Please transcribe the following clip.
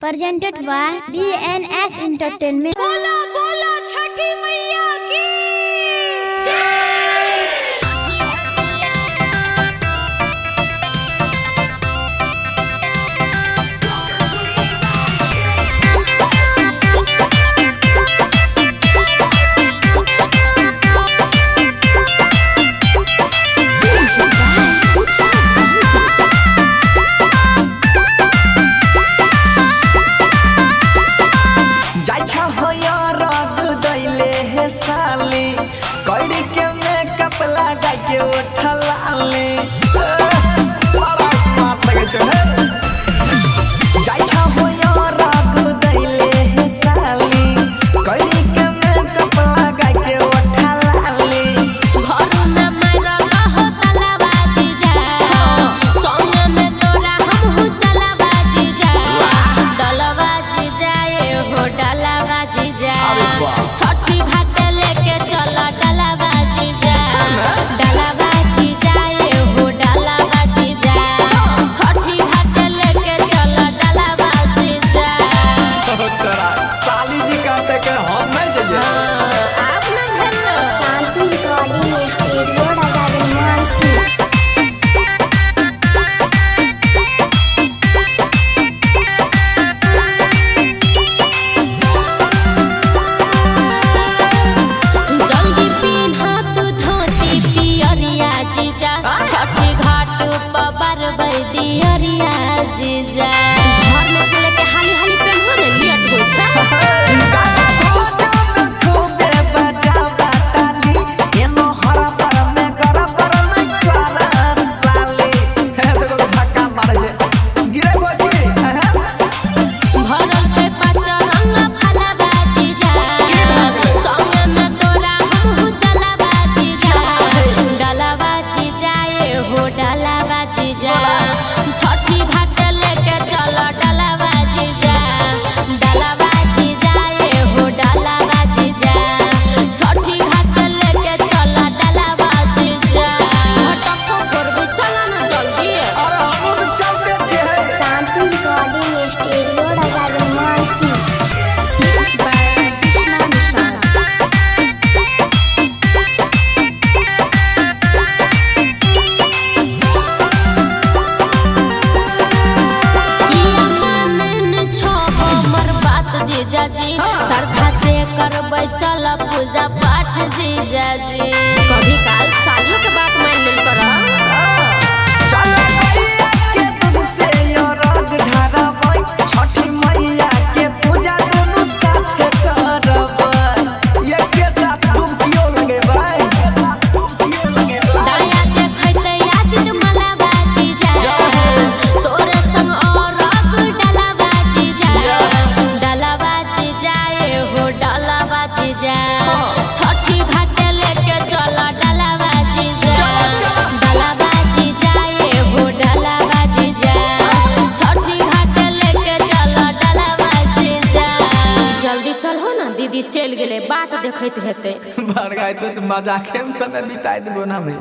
presented by DNS Entertainment. बोला बोला छठी मैया की साली कड़ी के मेकअप लगा के उठलाली बड़ा स्मार्ट लगे छे जाई छा हो यार राग दैले हे साली कड़ी के मेकअप लगा के उठलाली घर में मारा हो तलवाजी जा संग में तोरा हमहु चलवाजी जा तलवाजी जाए हो डलवाजी जा छठी घाट लेके चला डलवाजी जा डलवाजी जाए हो डलवाजी जा छठी घाट लेके चला डलवाजी जा तोरा साली जी कहते के हम नहीं जे आप ना भेलो शांति रिकॉर्डिंग स्टूडियो राजागंज जल्दी पिन्हा तू धोती पियरिया जीजा छठी घाट पर बरबै दियरिया जीजा घर में से लेके हाली हाली पेन्हो ने लेट होई छै खूबे बजावा ताली एनो हरा पर में गरा पर में करा साली हे देखो धक्का मारे जे गिरे बोजी भरल छै पचरंग फलवा जीजा संग में तोरा हमहु चलवा जीजा डलवा जीजा ए हो डलवा जीजा छठी घाट लेके चल डलवा जीजा डलवा जीजा ए हो डलवा जीजा छठी घाट लेके चल डलवा जीजा हटको करबे चल ना जल्दी अरे हम चलते छे शांति रिकॉर्डिंग स्टूडियो राजागंज जीजा जी श्रद्धा से करबै चल पूजा पाठ जीजा जी कभी काल सालियों के बात मान लेल कर चल मैया के दूध से यो रग ढारबै छठी मैया के पूजा दोनों साथ करबै एके साथ डुबकियो लगेबै दाया देखैते यादित मलावा जीजा तोरे संग और रग डलावा जीजा डलावा जीजा ए हो डलावा जीजा छठी घाट लेके चल डलावा जीजा डलावा जीजा ए हो डलावा जीजा छठी घाट लेके चल डलावा जीजा जल्दी चल हो ना दीदी चल गेले बाट देखैत हेते भर गए तो मजाके में समय बिताई देबो ना भाई।